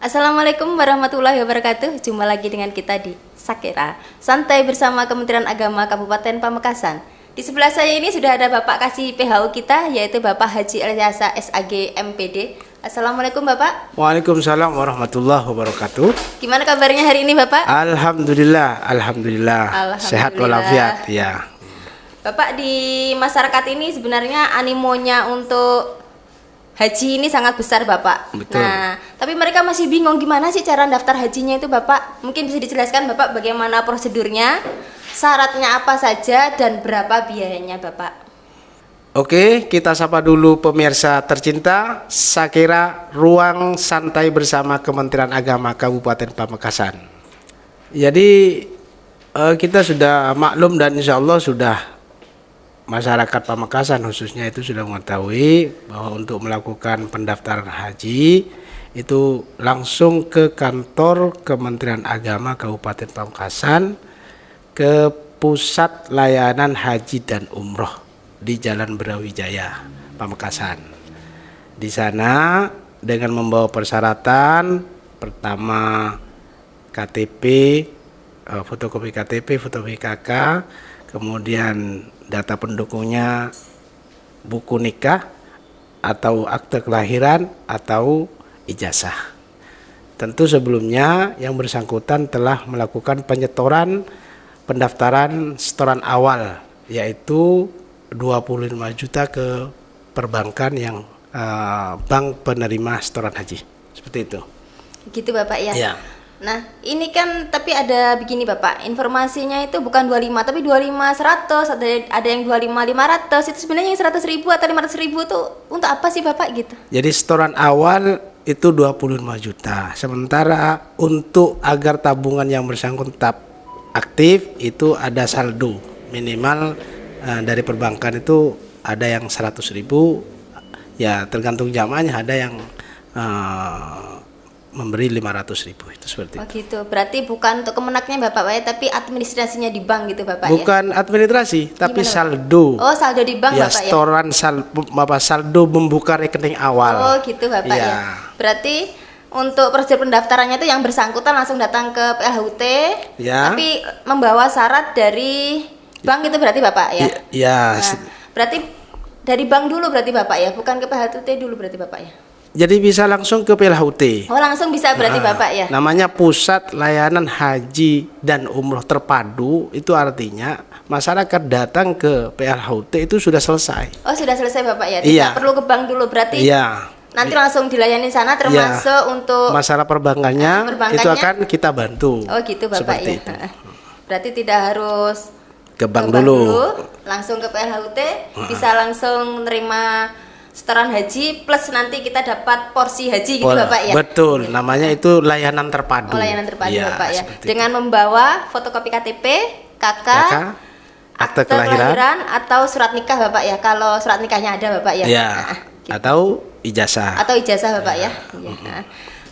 Assalamualaikum warahmatullahi wabarakatuh. Jumpa lagi dengan kita di Sakira Santai bersama Kementerian Agama Kabupaten Pamekasan. Di sebelah saya ini sudah ada Bapak Kasih PHU kita, yaitu Bapak Haji Elyasa SAG MPD. Assalamualaikum Bapak. Waalaikumsalam warahmatullahi wabarakatuh. Gimana kabarnya hari ini Bapak? Alhamdulillah. Sehat walafiat ya. Bapak, di masyarakat ini sebenarnya animonya untuk haji ini sangat besar Bapak. Betul. Nah, tapi mereka masih bingung gimana sih cara daftar hajinya itu Bapak. Mungkin bisa dijelaskan Bapak bagaimana prosedurnya, syaratnya apa saja, dan berapa biayanya Bapak. Oke, kita sapa dulu pemirsa tercinta Sakira Ruang Santai bersama Kementerian Agama Kabupaten Pamekasan. Jadi kita sudah maklum dan insya Allah sudah masyarakat Pamekasan khususnya itu sudah mengetahui bahwa untuk melakukan pendaftaran haji itu langsung ke kantor Kementerian Agama Kabupaten Pamekasan, ke Pusat Layanan Haji dan Umroh di Jalan Brawijaya, Pamekasan. Di sana dengan membawa persyaratan pertama KTP, fotokopi KTP, fotokopi KK, kemudian data pendukungnya buku nikah atau akte kelahiran atau ijazah. Tentu sebelumnya yang bersangkutan telah melakukan penyetoran pendaftaran setoran awal, yaitu 25 juta ke perbankan yang bank penerima setoran haji. Seperti itu. Gitu Bapak ya. Ya. Nah, ini kan tapi ada begini Bapak, informasinya itu bukan 25 tapi 25 100, ada yang 25 500. Itu sebenarnya yang 100.000 atau 500.000 tuh untuk apa sih Bapak gitu? Jadi setoran awal itu 25 juta. Sementara untuk agar tabungan yang bersangkutan tetap aktif itu ada saldo minimal dari perbankan itu ada yang 100.000, ya tergantung jamaahnya, ada yang memberi 500.000 itu seperti itu. Oh gitu, berarti bukan untuk kemenaknya Bapak ya, tapi administrasinya di bank gitu Bapak ya? Bukan administrasi, tapi Gimana, saldo. Oh saldo di bank Ya, Bapak ya? setoran saldo membuka rekening awal. Oh gitu Bapak ya. Berarti untuk prosedur pendaftarannya itu yang bersangkutan langsung datang ke PLHUT, Ya. tapi membawa syarat dari bank itu berarti Bapak ya? Ya. Nah, berarti dari bank dulu berarti Bapak ya, bukan ke PLHUT dulu berarti Bapak ya? Jadi bisa langsung ke PLHUT. Oh langsung bisa berarti Bapak ya? Namanya Pusat Layanan Haji dan Umroh Terpadu, itu artinya masyarakat datang ke PLHUT itu sudah selesai. Oh sudah selesai Bapak ya? Tidak Iya. perlu ke bank dulu berarti? Iya. Nanti langsung dilayani sana termasuk untuk masalah perbankannya itu akan kita bantu. Oh gitu Bapak seperti ya. itu. Berarti tidak harus Ke bank dulu. Langsung ke PLHUT bisa langsung nerima setoran haji plus nanti kita dapat porsi haji gitu Bapak ya. Betul, namanya itu layanan terpadu. Oh layanan terpadu Ya, Bapak ya. seperti Dengan membawa fotokopi KTP, KK, akte kelahiran atau surat nikah Bapak ya. Kalau surat nikahnya ada Bapak ya. Ya, gitu. atau ijazah. Atau ijazah Bapak ya. Iya. Nah,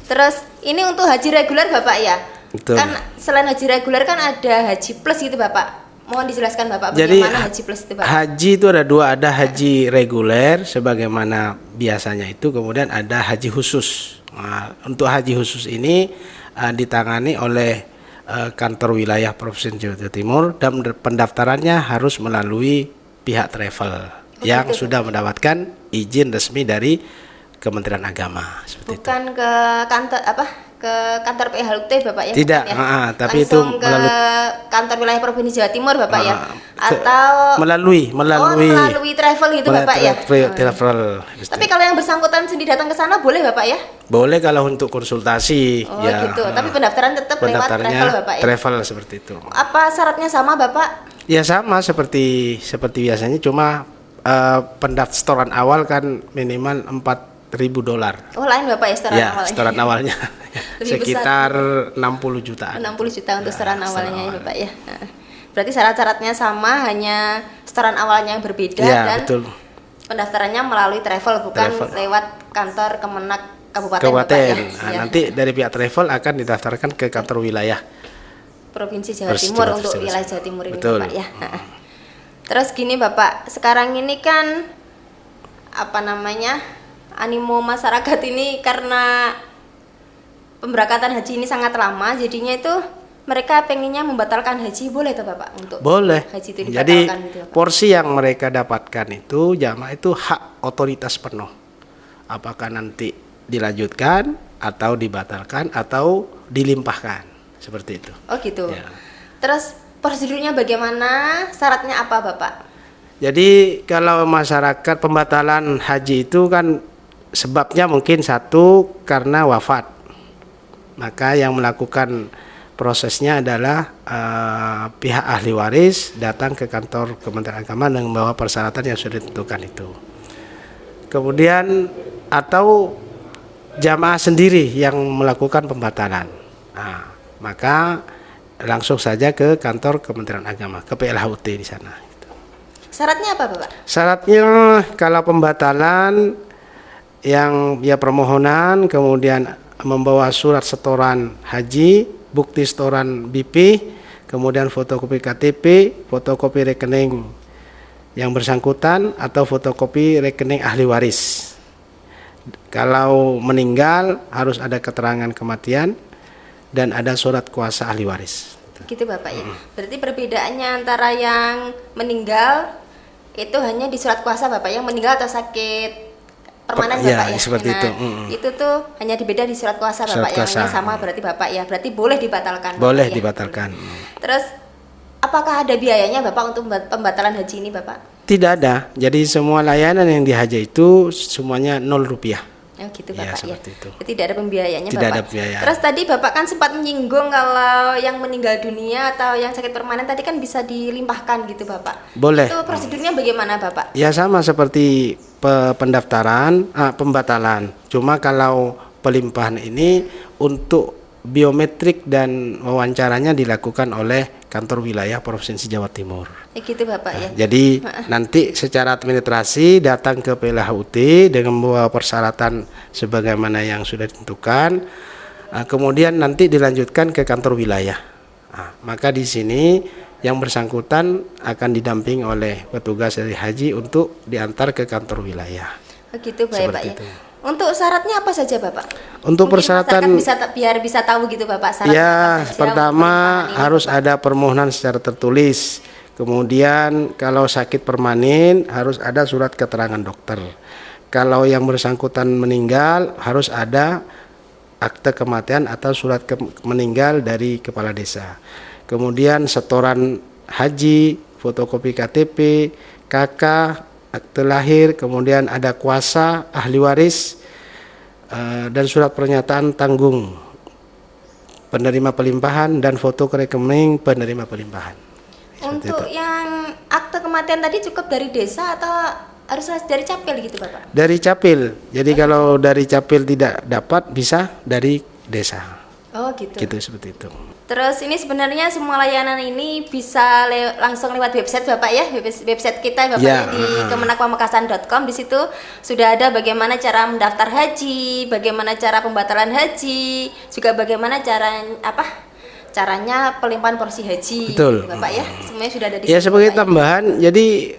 terus ini untuk haji reguler Bapak ya. Betul. Kan selain haji reguler kan ada haji plus gitu Bapak. Mohon dijelaskan Bapak Jadi bagaimana haji plus itu Bapak. haji itu ada dua, ada haji reguler sebagaimana biasanya itu, kemudian ada haji khusus. Nah, untuk haji khusus ini ditangani oleh kantor wilayah Provinsi Jawa Timur dan pendaftarannya harus melalui pihak travel yang gitu. sudah mendapatkan izin resmi dari Kementerian Agama. Seperti itu. Bukan ke kantor ke kantor PLHUT Bapak ya? Tidak, bukan ya? tapi langsung itu ke kantor wilayah Provinsi Jawa Timur Bapak ya? ke- Atau melalui melalui travel gitu Bapak ya? travel. Tapi kalau yang bersangkutan sendiri datang ke sana boleh Bapak ya? Boleh kalau untuk konsultasi. Oh ya, gitu. Tapi pendaftaran tetap lewat pendaftarannya travel Bapak ya? travel seperti itu. Apa syaratnya sama Bapak? Ya sama seperti biasanya, cuma pendaftaran awal kan minimal $4.000. Oh lain Bapak ya setoran Ya, awalnya? setoran awalnya Lebih sekitar 60 jutaan. 60 juta untuk setoran awalnya ya awal. Bapak ya. Nah, berarti syarat-syaratnya sama, hanya setoran awalnya yang berbeda Ya, dan betul. pendaftarannya melalui travel bukan Travel. lewat kantor Kemenak Kabupaten Bapak Kabupaten. ya. Nah, Ya. nanti dari pihak travel akan didaftarkan ke kantor wilayah Provinsi Jawa Provinsi Timur Jawa untuk Timur. wilayah Jawa Timur ini Betul. Bapak ya. Nah, terus gini Bapak, sekarang ini kan animo masyarakat ini karena pemberangkatan haji ini sangat lama, jadinya itu mereka pengennya membatalkan haji, boleh tuh Bapak untuk Boleh. haji itu Jadi dibatalkan gitu Bapak? porsi yang mereka dapatkan itu jamaah itu hak otoritas penuh. Apakah nanti dilanjutkan atau dibatalkan atau dilimpahkan, seperti itu. Oh gitu. Ya. Terus prosedurnya bagaimana? Syaratnya apa Bapak? Jadi kalau masyarakat pembatalan haji itu kan sebabnya mungkin satu karena wafat. Maka yang melakukan prosesnya adalah pihak ahli waris datang ke kantor Kementerian Agama dengan membawa persyaratan yang sudah ditentukan itu. Kemudian atau jamaah sendiri yang melakukan pembatalan. Nah, maka langsung saja ke kantor Kementerian Agama, ke PLHUT di sana. Syaratnya apa Bapak? Syaratnya kalau pembatalan yang ya permohonan, kemudian membawa surat setoran haji, bukti setoran BP, kemudian fotokopi KTP, fotokopi rekening yang bersangkutan atau fotokopi rekening ahli waris. Kalau meninggal harus ada keterangan kematian dan ada surat kuasa ahli waris. Gitu Bapak ya. Berarti perbedaannya antara yang meninggal itu hanya di surat kuasa Bapak, yang meninggal atau sakit permanen Ya, Bapak ya. seperti itu. Itu tuh hanya dibeda di surat kuasa Surat Bapak, kuasa. yang sama berarti Bapak ya. Berarti boleh dibatalkan. Boleh Bapak, ya? dibatalkan. Terus apakah ada biayanya Bapak untuk pembatalan haji ini Bapak? Tidak ada. Jadi semua layanan yang di haji itu semuanya 0 rupiah. Oh gitu Ya, Bapak ya. seperti itu. Jadi tidak ada pembiayaannya Tidak Bapak. ada pembiayaan. Terus tadi Bapak kan sempat menyinggung kalau yang meninggal dunia atau yang sakit permanen tadi kan bisa dilimpahkan gitu Bapak. Boleh. Itu prosedurnya bagaimana Bapak? Ya sama seperti pendaftaran, pembatalan. Cuma kalau pelimpahan ini untuk biometrik dan wawancaranya dilakukan oleh kantor wilayah Provinsi Jawa Timur. Gitu Bapak ya. Jadi nanti secara administrasi datang ke PLHUT dengan membawa persyaratan sebagaimana yang sudah ditentukan. Kemudian nanti dilanjutkan ke kantor wilayah. Maka di sini yang bersangkutan akan didamping oleh petugas dari haji untuk diantar ke kantor wilayah. Begitu Bapak Seperti ya. itu. Untuk syaratnya apa saja Bapak? Untuk Mungkin persyaratan masyarakat biar bisa tahu gitu Bapak syaratnya ya apa saja pertama untuk pelimpahan ini, harus Bapak. ada permohonan secara tertulis. Kemudian kalau sakit permanen harus ada surat keterangan dokter. Kalau yang bersangkutan meninggal harus ada akte kematian atau surat meninggal dari kepala desa. Kemudian setoran haji, fotokopi KTP, KK, akte lahir, kemudian ada kuasa ahli waris dan surat pernyataan tanggung penerima pelimpahan dan foto rekening penerima pelimpahan. Seperti Untuk itu. yang akte kematian tadi cukup dari desa atau harus dari capil gitu Bapak? Dari capil. Jadi kalau dari capil tidak dapat bisa dari desa. Oh gitu. Gitu seperti itu. Terus ini sebenarnya semua layanan ini bisa langsung lewat website Bapak ya, website kita Bapak Ya, ya, di kemenakpamekasan.com. Di situ sudah ada bagaimana cara mendaftar haji, bagaimana cara pembatalan haji, juga bagaimana caranya pelimpahan porsi haji. Betul. Bapak ya, semuanya sudah ada di Ya situ, sebagai Bapak, ya. tambahan, jadi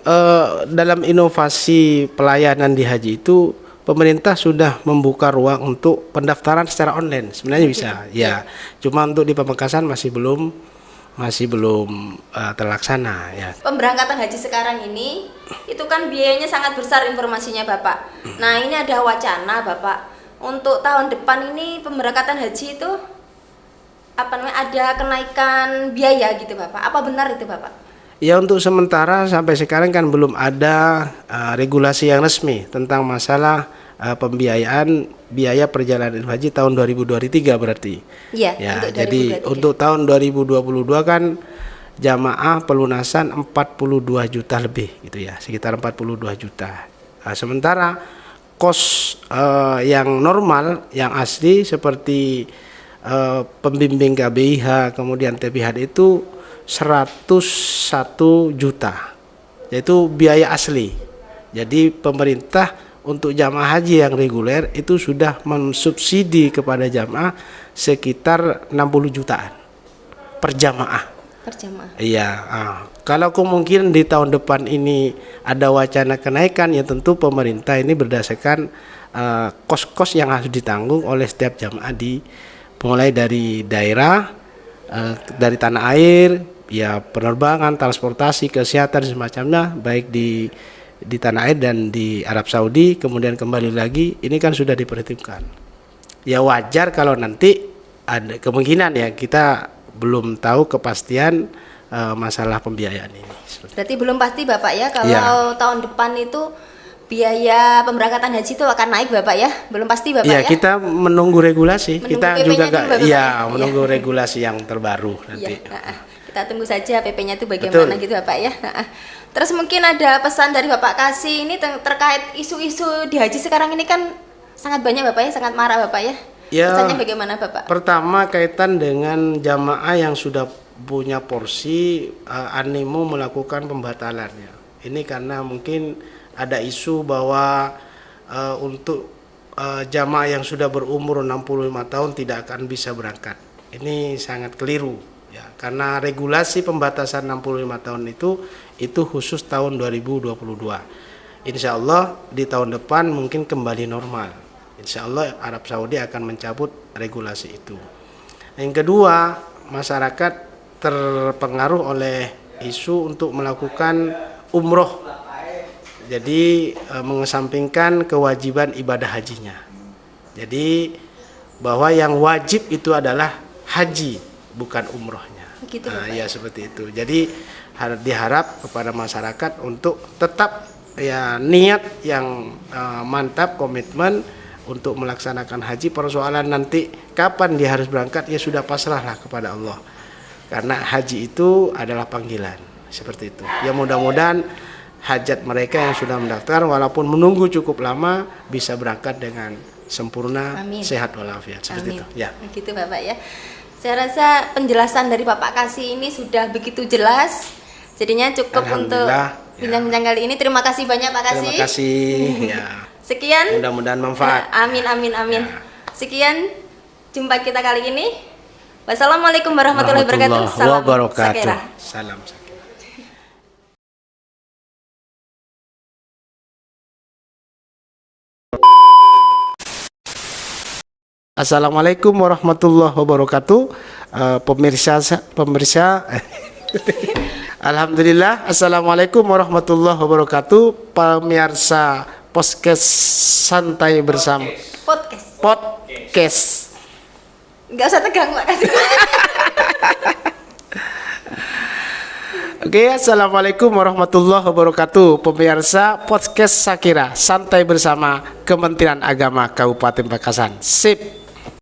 dalam inovasi pelayanan di haji itu pemerintah sudah membuka ruang untuk pendaftaran secara online. Sebenarnya bisa, ya. Cuma untuk di Pamekasan masih belum terlaksana ya. Pemberangkatan haji sekarang ini itu kan biayanya sangat besar informasinya Bapak. Nah ini ada wacana Bapak untuk tahun depan ini pemberangkatan haji itu ada kenaikan biaya gitu Bapak. Apa benar itu Bapak? Ya untuk sementara sampai sekarang kan belum ada regulasi yang resmi tentang masalah pembiayaan biaya perjalanan haji tahun 2023 berarti. Iya. Ya, untuk jadi 2023. untuk tahun 2022 kan jamaah pelunasan 42 juta lebih gitu ya, sekitar 42 juta. Sementara kos yang normal, yang asli seperti pembimbing KBIH, kemudian TPH itu 101 juta, yaitu biaya asli. Jadi pemerintah untuk jamaah haji yang reguler itu sudah mensubsidi kepada jamaah sekitar 60 jutaan per jamaah. Per jamaah. Iya, kalau kemungkinan di tahun depan ini ada wacana kenaikan, ya tentu pemerintah ini berdasarkan kos-kos yang harus ditanggung oleh setiap jamaah di mulai dari daerah, dari tanah air, ya penerbangan, transportasi, kesehatan semacamnya, baik di tanah air dan di Arab Saudi, kemudian kembali lagi, ini kan sudah diperhitungkan. Ya wajar kalau nanti ada kemungkinan, ya kita belum tahu kepastian masalah pembiayaan ini. Berarti belum pasti Bapak ya kalau Ya. tahun depan itu biaya pemberangkatan haji itu akan naik Bapak ya? Belum pasti Bapak Ya, ya? kita menunggu regulasi. Menunggu Kita PP-nya juga dulu, Bapak, ya ya? menunggu regulasi yang terbaru nanti. Iya, kita tunggu saja PP-nya itu bagaimana. Betul. Gitu Bapak ya. Terus mungkin ada pesan dari Bapak Kasih ini terkait isu-isu di haji sekarang ini kan sangat banyak Bapak ya, sangat marah Bapak ya. Ya, Pesannya bagaimana Bapak? pertama kaitan dengan jamaah yang sudah punya porsi animo melakukan pembatalannya. Ini karena mungkin ada isu bahwa untuk jamaah yang sudah berumur 65 tahun tidak akan bisa berangkat. Ini sangat keliru ya, karena regulasi pembatasan 65 tahun itu khusus tahun 2022. Insya Allah di tahun depan mungkin kembali normal. Insya Allah Arab Saudi akan mencabut regulasi itu. Yang kedua, masyarakat terpengaruh oleh isu untuk melakukan umroh. Jadi mengesampingkan kewajiban ibadah hajinya. Jadi bahwa yang wajib itu adalah haji, bukan umrohnya. Gitu, Nah, Bapak. ya seperti itu. Jadi diharap kepada masyarakat untuk tetap ya niat yang mantap, komitmen untuk melaksanakan haji. Persoalan nanti kapan dia harus berangkat ya sudah pasrahlah kepada Allah. Karena haji itu adalah panggilan, seperti itu. Ya mudah-mudahan hajat mereka yang sudah mendaftar walaupun menunggu cukup lama bisa berangkat dengan sempurna, Amin. sehat walafiat, seperti Amin. itu. Ya. Gitu Bapak ya. Saya rasa penjelasan dari Bapak Kasih ini sudah begitu jelas. Jadinya cukup untuk Alhamdulillah, bincang-bincang kali ini. Terima kasih banyak Pak Kasih. Terima kasih. Ya. Sekian. Mudah-mudahan manfaat. Amin amin amin. Ya. Sekian jumpa kita kali ini. Wassalamualaikum warahmatullahi wabarakatuh. Salam Sakera. Salam Sakera. Assalamualaikum warahmatullahi wabarakatuh. Pemirsa. Alhamdulillah. Assalamualaikum warahmatullahi wabarakatuh. Pemirsa podcast santai bersama. Podcast. Nggak usah tegang Pak Kasih. Oke, assalamualaikum warahmatullahi wabarakatuh. Pemirsa podcast Sakira santai bersama Kementerian Agama Kabupaten Pamekasan. Sip.